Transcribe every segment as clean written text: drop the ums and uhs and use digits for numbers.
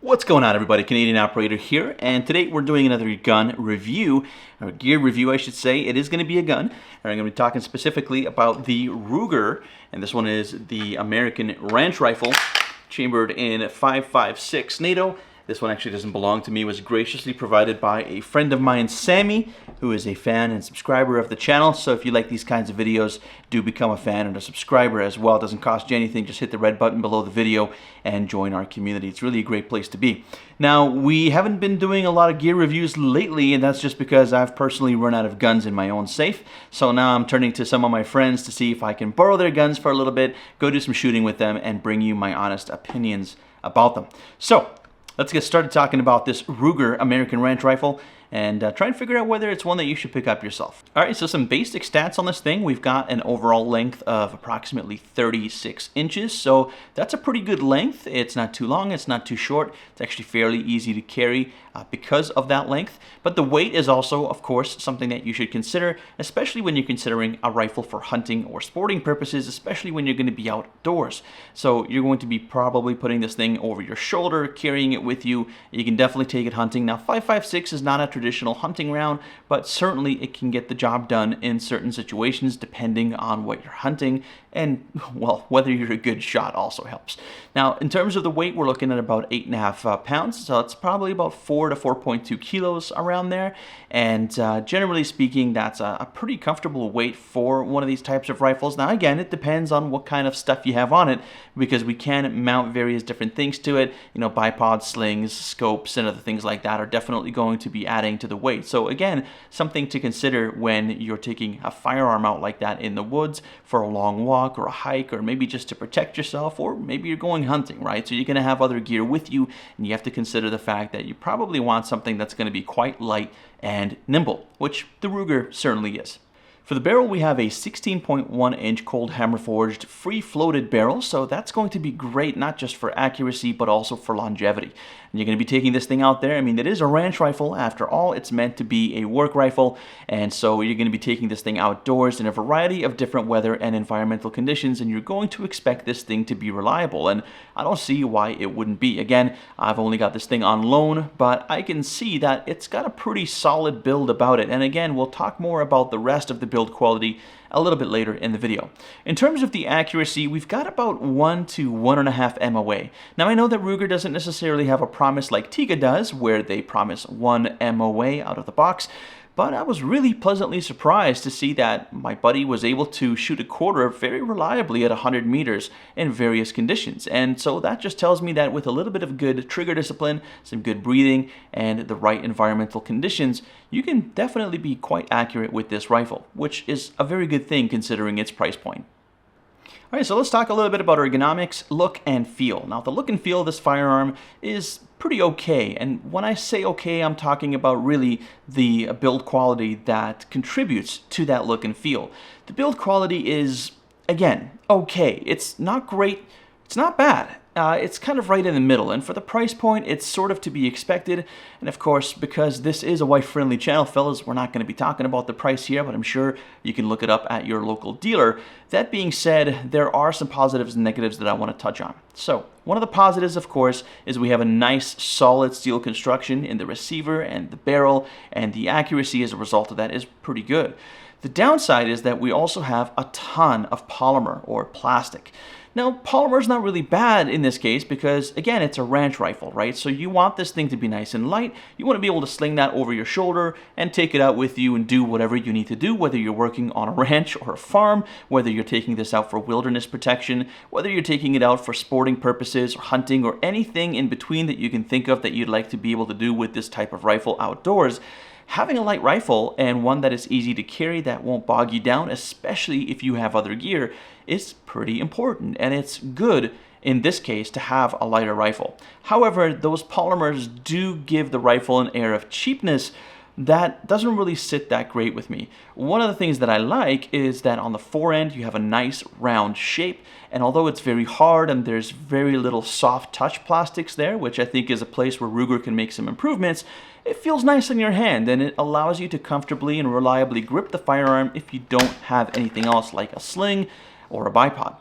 What's going on, everybody? Canadian Operator here, and today we're doing another gun review, or gear review I should say. It is going to be a gun, and I'm going to be talking specifically about the Ruger, and this one is the American Ranch Rifle, chambered in 5.56 NATO. This one actually doesn't belong to me. It was graciously provided by a friend of mine, Sammy, who is a fan and subscriber of the channel. So if you like these kinds of videos, do become a fan and a subscriber as well. It doesn't cost you anything. Just hit the red button below the video and join our community. It's really a great place to be. Now, we haven't been doing a lot of gear reviews lately, and that's just because I've personally run out of guns in my own safe. So now I'm turning to some of my friends to see if I can borrow their guns for a little bit, go do some shooting with them, and bring you my honest opinions about them. So let's get started talking about this Ruger American Ranch Rifle and try and figure out whether it's one that you should pick up yourself. Alright, so some basic stats on this thing. We've got an overall length of approximately 36 inches, so that's a pretty good length. It's not too long, it's not too short. It's actually fairly easy to carry because of that length. But the weight is also, of course, something that you should consider, especially when you're considering a rifle for hunting or sporting purposes, especially when you're going to be outdoors. So you're going to be probably putting this thing over your shoulder, carrying it with you. You can definitely take it hunting. Now, 5.56 is not a traditional hunting round, but certainly it can get the job done in certain situations depending on what you're hunting, and well, whether you're a good shot also helps. Now, in terms of the weight, we're looking at about 8.5 pounds, so it's probably about 4 to 4.2 kilos around there, and generally speaking, that's a pretty comfortable weight for one of these types of rifles. Now, again, it depends on what kind of stuff you have on it, because we can mount various different things to it. You know, bipods, slings, scopes, and other things like that are definitely going to be adding to the weight. So again, something to consider when you're taking a firearm out like that in the woods for a long walk or a hike, or maybe just to protect yourself, or maybe you're going hunting, right? So you're going to have other gear with you, and you have to consider the fact that you probably want something that's going to be quite light and nimble, which the Ruger certainly is. For the barrel, we have a 16.1 inch cold hammer forged free floated barrel, so that's going to be great not just for accuracy but also for longevity. And you're going to be taking this thing out there. I mean, it is a ranch rifle. After all, it's meant to be a work rifle, and so you're going to be taking this thing outdoors in a variety of different weather and environmental conditions, and you're going to expect this thing to be reliable, and I don't see why it wouldn't be. Again, I've only got this thing on loan, but I can see that it's got a pretty solid build about it, and again, we'll talk more about the rest of the build quality a little bit later in the video. In terms of the accuracy, we've got about 1 to 1.5 MOA. Now, I know that Ruger doesn't necessarily have a promise like Tiga does, where they promise 1 MOA out of the box, but I was really pleasantly surprised to see that my buddy was able to shoot a quarter very reliably at 100 meters in various conditions. And so that just tells me that with a little bit of good trigger discipline, some good breathing, and the right environmental conditions, you can definitely be quite accurate with this rifle, which is a very good thing considering its price point. Alright, so let's talk a little bit about ergonomics, look, and feel. Now, the look and feel of this firearm is pretty okay, and when I say okay, I'm talking about really the build quality that contributes to that look and feel. The build quality is, again, okay. It's not great, it's not bad. It's kind of right in the middle, and for the price point, it's sort of to be expected. And of course, because this is a wife-friendly channel, fellas, we're not going to be talking about the price here, but I'm sure you can look it up at your local dealer. That being said, there are some positives and negatives that I want to touch on. So, one of the positives, of course, is we have a nice solid steel construction in the receiver and the barrel, and the accuracy as a result of that is pretty good. The downside is that we also have a ton of polymer or plastic. Now, polymer is not really bad in this case because, again, it's a ranch rifle, right? So you want this thing to be nice and light. You want to be able to sling that over your shoulder and take it out with you and do whatever you need to do, whether you're working on a ranch or a farm, whether you're taking this out for wilderness protection, whether you're taking it out for sporting purposes or hunting or anything in between that you can think of that you'd like to be able to do with this type of rifle outdoors. Having a light rifle and one that is easy to carry that won't bog you down, especially if you have other gear, is pretty important, and it's good in this case to have a lighter rifle. However, those polymers do give the rifle an air of cheapness that doesn't really sit that great with me. One of the things that I like is that on the forend you have a nice round shape, and although it's very hard and there's very little soft touch plastics there, which I think is a place where Ruger can make some improvements, it feels nice in your hand and it allows you to comfortably and reliably grip the firearm if you don't have anything else like a sling or a bipod.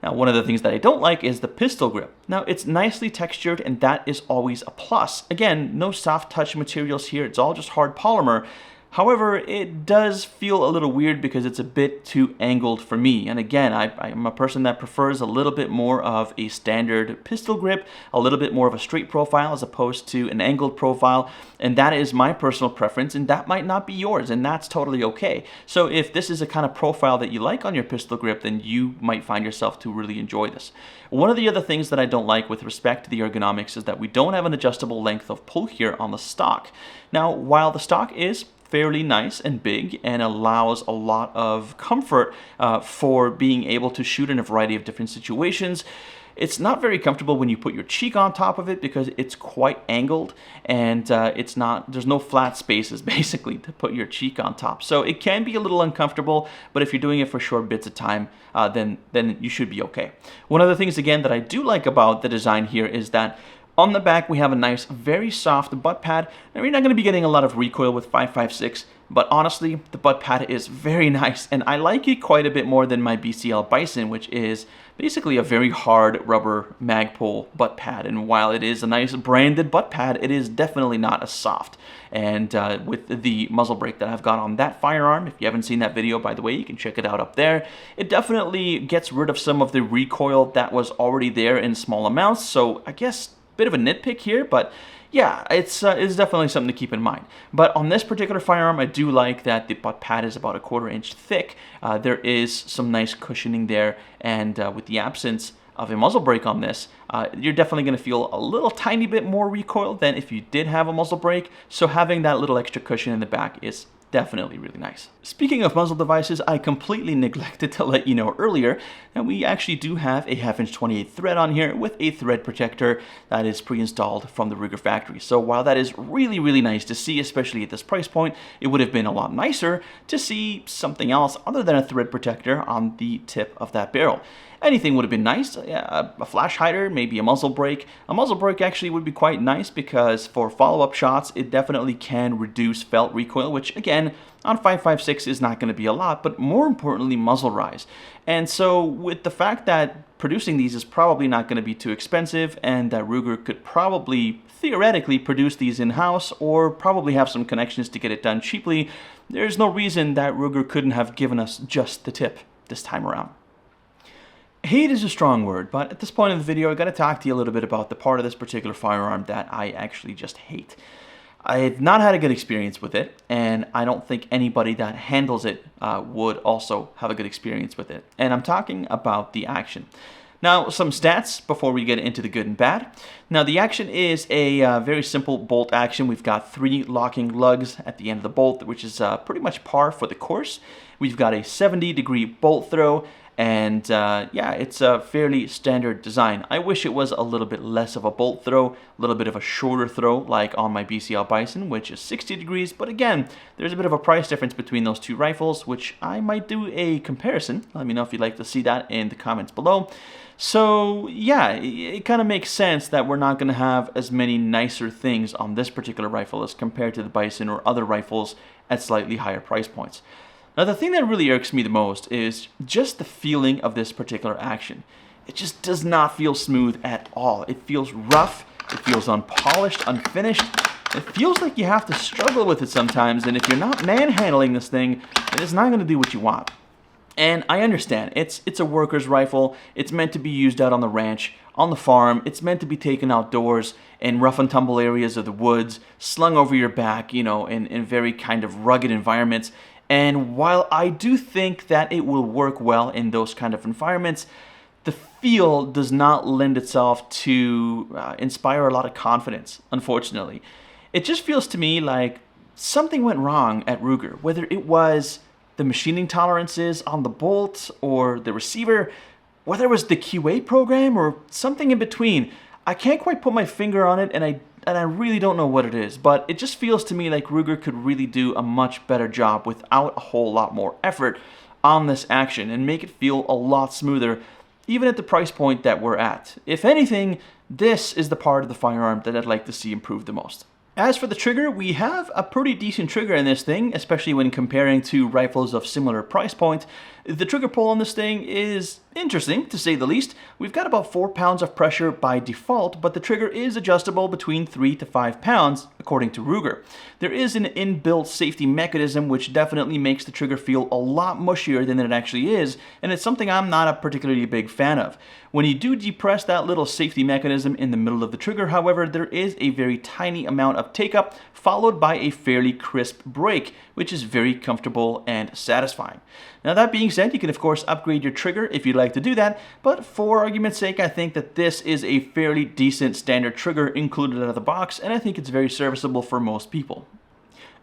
Now, one of the things that I don't like is the pistol grip. Now, it's nicely textured, and that is always a plus. Again, no soft touch materials here, it's all just hard polymer. However, it does feel a little weird because it's a bit too angled for me. And again, I'm a person that prefers a little bit more of a standard pistol grip, a little bit more of a straight profile as opposed to an angled profile. And that is my personal preference, and that might not be yours, and that's totally okay. So if this is a kind of profile that you like on your pistol grip, then you might find yourself to really enjoy this. One of the other things that I don't like with respect to the ergonomics is that we don't have an adjustable length of pull here on the stock. Now, while the stock is fairly nice and big and allows a lot of comfort for being able to shoot in a variety of different situations, it's not very comfortable when you put your cheek on top of it because it's quite angled, and there's no flat spaces basically to put your cheek on top. So it can be a little uncomfortable, but if you're doing it for short bits of time, then you should be okay. One of the things again that I do like about the design here is that on the back, we have a nice, very soft butt pad. Now, you're not going to be getting a lot of recoil with 5.56, but honestly, the butt pad is very nice, and I like it quite a bit more than my BCL Bison, which is basically a very hard rubber Magpul butt pad. And while it is a nice branded butt pad, it is definitely not as soft. And with the muzzle brake that I've got on that firearm, if you haven't seen that video, by the way, you can check it out up there. It definitely gets rid of some of the recoil that was already there in small amounts. So I guess bit of a nitpick here, but yeah, it's definitely something to keep in mind. But on this particular firearm, I do like that the butt pad is about 1/4 inch thick. There is some nice cushioning there, and with the absence of a muzzle brake on this, you're definitely going to feel a little tiny bit more recoil than if you did have a muzzle brake. So having that little extra cushion in the back is definitely really nice. Speaking of muzzle devices, I completely neglected to let you know earlier that we actually do have a 1/2 inch 28 thread on here with a thread protector that is pre-installed from the Ruger factory. So while that is really, really nice to see, especially at this price point, it would have been a lot nicer to see something else other than a thread protector on the tip of that barrel. Anything would have been nice, a flash hider, maybe a muzzle brake. A muzzle brake actually would be quite nice because for follow-up shots, it definitely can reduce felt recoil, which again, on 5.56 is not going to be a lot, but more importantly, muzzle rise. And so with the fact that producing these is probably not going to be too expensive, and that Ruger could probably, theoretically, produce these in-house or probably have some connections to get it done cheaply, there's no reason that Ruger couldn't have given us just the tip this time around. Hate is a strong word, but at this point in the video, I got to talk to you a little bit about the part of this particular firearm that I actually just hate. I've not had a good experience with it, and I don't think anybody that handles it would also have a good experience with it. And I'm talking about the action. Now, some stats before we get into the good and bad. Now, the action is a very simple bolt action. We've got 3 locking lugs at the end of the bolt, which is pretty much par for the course. We've got a 70-degree bolt throw. And yeah, it's a fairly standard design. I wish it was a little bit less of a bolt throw, a little bit of a shorter throw like on my BCL Bison, which is 60 degrees. But again, there's a bit of a price difference between those two rifles, which I might do a comparison. Let me know if you'd like to see that in the comments below. So yeah, it kind of makes sense that we're not going to have as many nicer things on this particular rifle as compared to the Bison or other rifles at slightly higher price points. Now, the thing that really irks me the most is just the feeling of this particular action. It just does not feel smooth at all. It feels rough, it feels unpolished, unfinished. It feels like you have to struggle with it sometimes, and if you're not manhandling this thing, then it's not going to do what you want. And I understand, it's a worker's rifle, it's meant to be used out on the ranch, on the farm, it's meant to be taken outdoors in rough and tumble areas of the woods, slung over your back, you know, in very kind of rugged environments. And while I do think that it will work well in those kind of environments, the feel does not lend itself to inspire a lot of confidence, unfortunately. It just feels to me like something went wrong at Ruger, whether it was the machining tolerances on the bolt or the receiver, whether it was the QA program or something in between. I can't quite put my finger on it, and I really don't know what it is, but it just feels to me like Ruger could really do a much better job without a whole lot more effort on this action and make it feel a lot smoother, even at the price point that we're at. If anything, this is the part of the firearm that I'd like to see improve the most. As for the trigger, we have a pretty decent trigger in this thing, especially when comparing to rifles of similar price point. The trigger pull on this thing is interesting, to say the least. We've got about 4 pounds of pressure by default, but the trigger is adjustable between 3 to 5 pounds, according to Ruger. There is an inbuilt safety mechanism which definitely makes the trigger feel a lot mushier than it actually is, and it's something I'm not a particularly big fan of. When you do depress that little safety mechanism in the middle of the trigger, however, there is a very tiny amount of take-up, followed by a fairly crisp break, which is very comfortable and satisfying. Now that being said, you can of course upgrade your trigger if you'd like to do that, but for argument's sake, I think that this is a fairly decent standard trigger included out of the box, and I think it's very serviceable for most people.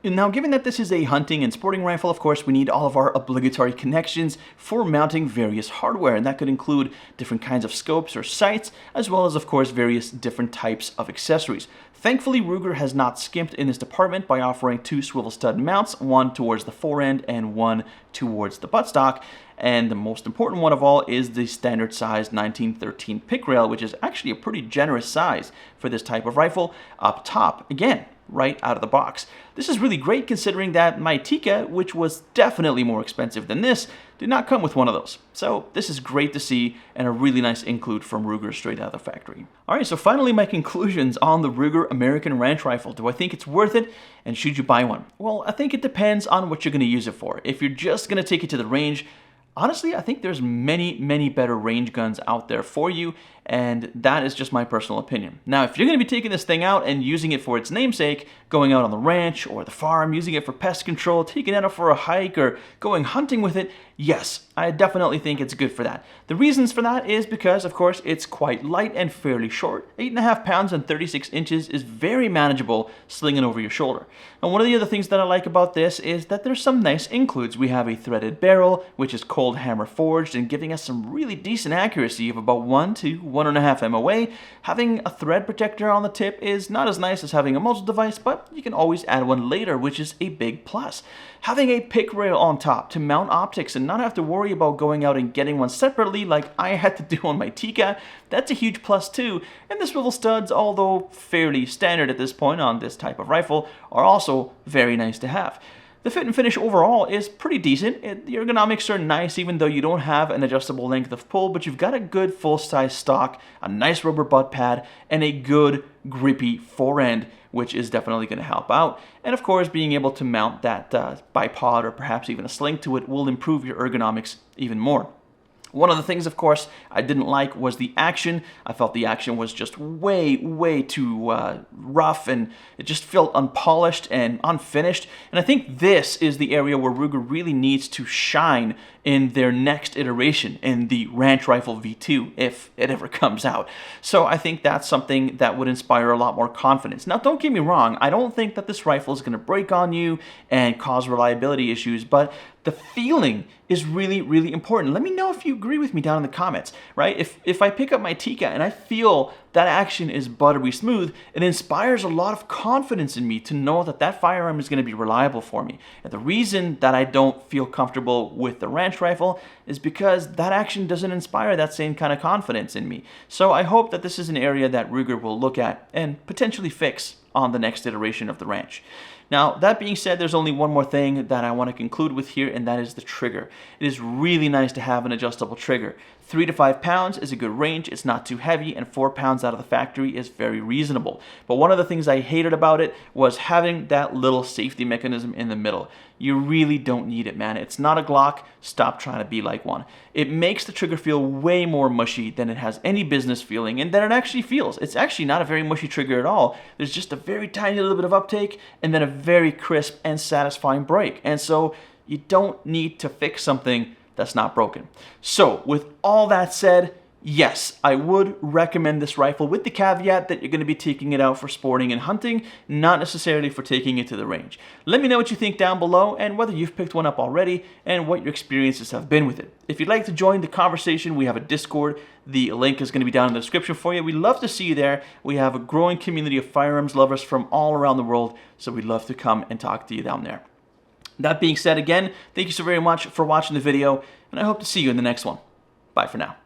Now, given that this is a hunting and sporting rifle, of course, we need all of our obligatory connections for mounting various hardware, and that could include different kinds of scopes or sights, as well as, of course, various different types of accessories. Thankfully, Ruger has not skimped in this department by offering 2 swivel stud mounts, one towards the forend and one towards the buttstock. And the most important one of all is the standard size 1913 pick rail, which is actually a pretty generous size for this type of rifle up top. Again, right out of the box. This is really great considering that my Tikka, which was definitely more expensive than this, did not come with one of those. So this is great to see and a really nice include from Ruger straight out of the factory. Alright, so finally my conclusions on the Ruger American Ranch Rifle. Do I think it's worth it, and should you buy one? Well, I think it depends on what you're going to use it for. If you're just going to take it to the range, honestly, I think there's many better range guns out there for you, and that is just my personal opinion. Now, if you're going to be taking this thing out and using it for its namesake, going out on the ranch or the farm, using it for pest control, taking it out for a hike, or going hunting with it, yes, I definitely think it's good for that. The reasons for that is because, of course, it's quite light and fairly short. 8.5 pounds and 36 inches is very manageable slinging over your shoulder. And one of the other things that I like about this is that there's some nice includes. We have a threaded barrel, which is cold hammer forged and giving us some really decent accuracy of about 1 to 1.5 MOA. Having a thread protector on the tip is not as nice as having a muzzle device, but you can always add one later, which is a big plus. Having a pick rail on top to mount optics and not have to worry about going out and getting one separately like I had to do on my Tikka, that's a huge plus too. And the swivel studs, although fairly standard at this point on this type of rifle, are also very nice to have. The fit and finish overall is pretty decent. The ergonomics are nice even though you don't have an adjustable length of pull, but you've got a good full-size stock, a nice rubber butt pad, and a good grippy forend, which is definitely going to help out. And of course, being able to mount that bipod or perhaps even a sling to it will improve your ergonomics even more. One of the things, of course, I didn't like was the action. I felt the action was just way too rough, and it just felt unpolished and unfinished. And I think this is the area where Ruger really needs to shine in their next iteration in the Ranch Rifle V2, if it ever comes out. So I think that's something that would inspire a lot more confidence. Now, don't get me wrong, I don't think that this rifle is going to break on you and cause reliability issues, but the feeling is really important. Let me know if you agree with me down in the comments, right? If I pick up my Tikka and I feel that action is buttery smooth, it inspires a lot of confidence in me to know that that firearm is going to be reliable for me. And the reason that I don't feel comfortable with the Ranch Rifle is because that action doesn't inspire that same kind of confidence in me. So I hope that this is an area that Ruger will look at and potentially fix on the next iteration of the Ranch. Now, that being said, there's only one more thing that I want to conclude with here, and that is the trigger. It is really nice to have an adjustable trigger. 3 to 5 pounds is a good range, it's not too heavy, and 4 pounds out of the factory is very reasonable. But one of the things I hated about it was having that little safety mechanism in the middle. You really don't need it, man. It's not a Glock. Stop trying to be like one. It makes the trigger feel way more mushy than it has any business feeling, and than it actually feels. It's actually not a very mushy trigger at all. There's just a very tiny little bit of uptake, and then a very crisp and satisfying break. And so you don't need to fix something that's not broken. So with all that said, yes, I would recommend this rifle with the caveat that you're going to be taking it out for sporting and hunting, not necessarily for taking it to the range. Let me know what you think down below and whether you've picked one up already and what your experiences have been with it. If you'd like to join the conversation, we have a Discord. The link is going to be down in the description for you. We'd love to see you there. We have a growing community of firearms lovers from all around the world, so we'd love to come and talk to you down there. That being said, again, thank you so very much for watching the video, and I hope to see you in the next one. Bye for now.